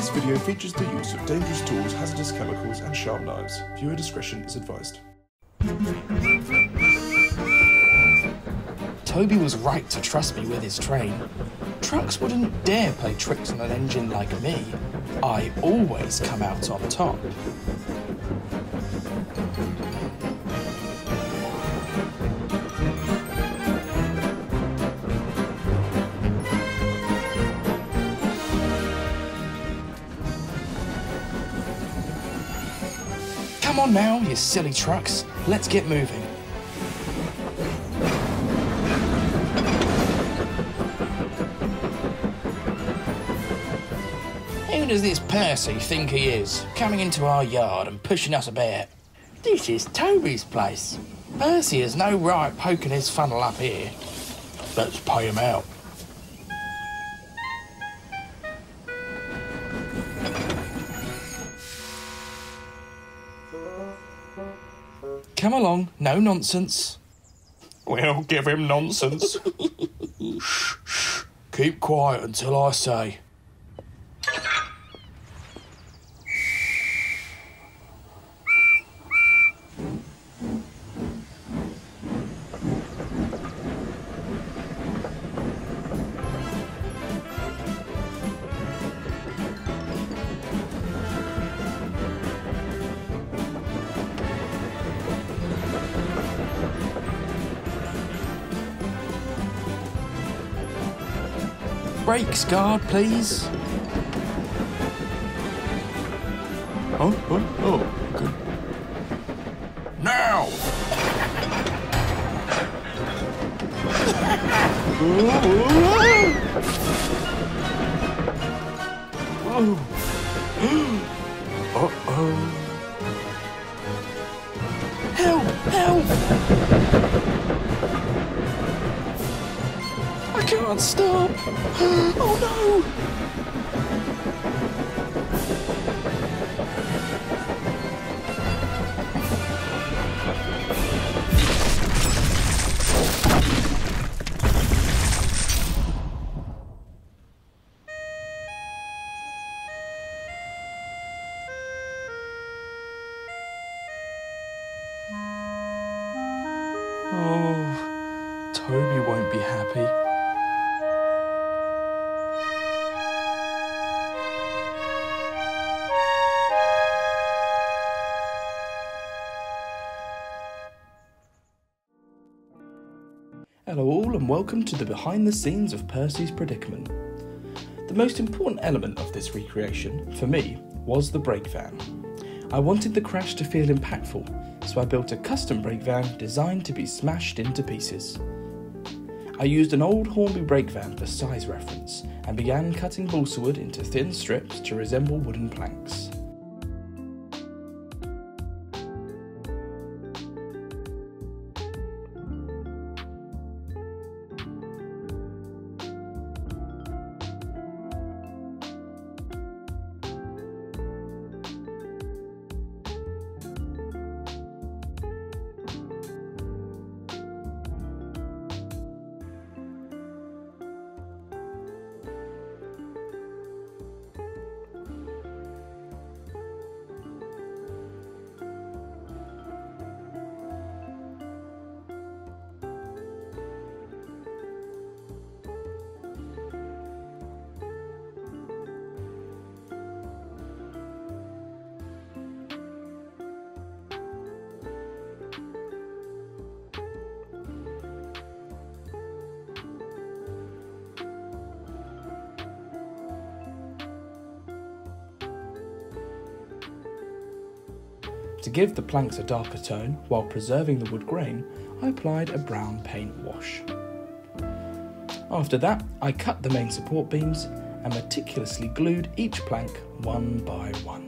This video features the use of dangerous tools, hazardous chemicals and sharp knives. Viewer discretion is advised. Toby was right to trust me with his train. Trucks wouldn't dare play tricks on an engine like me. I always come out on top. Come on now, you silly trucks. Let's get moving. Who does this Percy think he is, coming into our yard and pushing us about? This is Toby's place. Percy has no right poking his funnel up here. Let's pay him out. Come along, no nonsense. We'll give him nonsense. Shh, shh. Keep quiet until I say. Brakes, guard, please. Oh, good. Now! Uh-oh. Help! Help! I can't stop! Oh no! Oh, Toby won't be happy. Hello all and welcome to the behind the scenes of Percy's Predicament. The most important element of this recreation, for me, was the brake van. I wanted the crash to feel impactful, so I built a custom brake van designed to be smashed into pieces. I used an old Hornby brake van for size reference and began cutting balsa wood into thin strips to resemble wooden planks. To give the planks a darker tone while preserving the wood grain, I applied a brown paint wash. After that, I cut the main support beams and meticulously glued each plank one by one.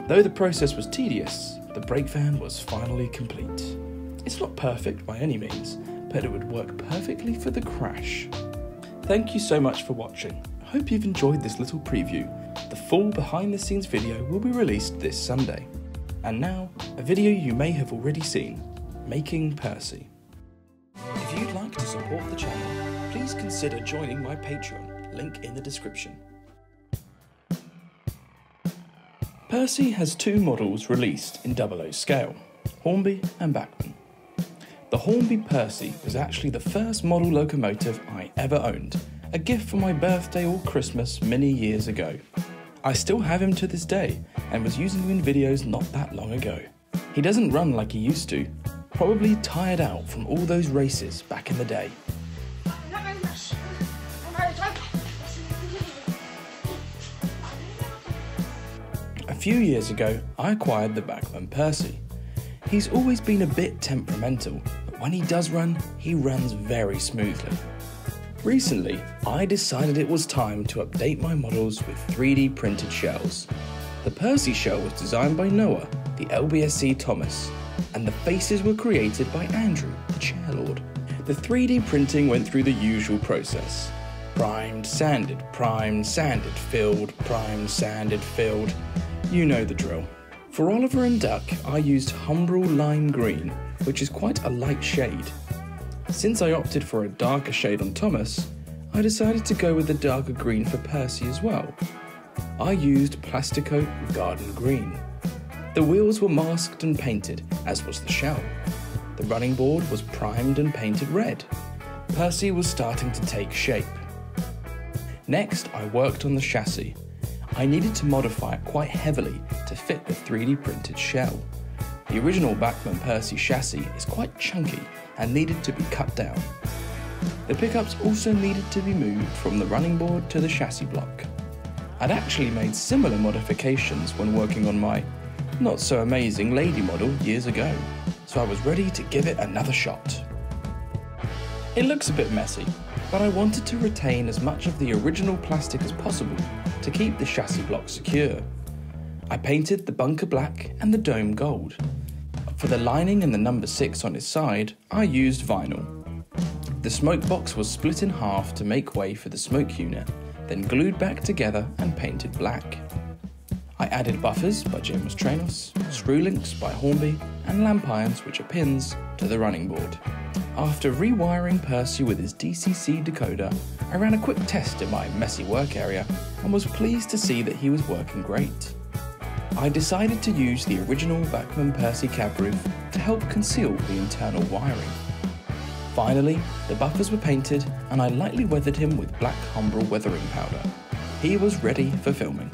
Though the process was tedious, the brake van was finally complete. It's not perfect by any means, but it would work perfectly for the crash. Thank you so much for watching. I hope you've enjoyed this little preview. The full behind the scenes video will be released this Sunday. And now, a video you may have already seen, making Percy. If you'd like to support the channel, please consider joining my Patreon, link in the description. Percy has two models released in 00 scale, Hornby and Bachmann. The Hornby Percy was actually the first model locomotive I ever owned, a gift for my birthday or Christmas many years ago. I still have him to this day and was using him in videos not that long ago. He doesn't run like he used to, probably tired out from all those races back in the day. A few years ago, I acquired the Bachmann Percy. He's always been a bit temperamental, but when he does run, he runs very smoothly. Recently, I decided it was time to update my models with 3D printed shells. The Percy shell was designed by Noah, the LBSC Thomas, and the faces were created by Andrew, the chairlord. The 3D printing went through the usual process. Primed, sanded, filled, primed, sanded, filled. You know the drill. For Oliver and Duck, I used Humbrol Lime Green, which is quite a light shade. Since I opted for a darker shade on Thomas, I decided to go with the darker green for Percy as well. I used Plasticoat Garden Green. The wheels were masked and painted, as was the shell. The running board was primed and painted red. Percy was starting to take shape. Next, I worked on the chassis. I needed to modify it quite heavily to fit the 3D printed shell. The original Bachmann Percy chassis is quite chunky and needed to be cut down. The pickups also needed to be moved from the running board to the chassis block. I'd actually made similar modifications when working on my not so amazing lady model years ago, so I was ready to give it another shot. It looks a bit messy, but I wanted to retain as much of the original plastic as possible to keep the chassis block secure. I painted the bunker black and the dome gold. For the lining and the number 6 on his side, I used vinyl. The smoke box was split in half to make way for the smoke unit, then glued back together and painted black. I added buffers by James Tranos, screw links by Hornby, and lamp irons, which are pins, to the running board. After rewiring Percy with his DCC decoder, I ran a quick test in my messy work area and was pleased to see that he was working great. I decided to use the original Bachmann Percy cab roof to help conceal the internal wiring. Finally, the buffers were painted and I lightly weathered him with black Humbrol weathering powder. He was ready for filming.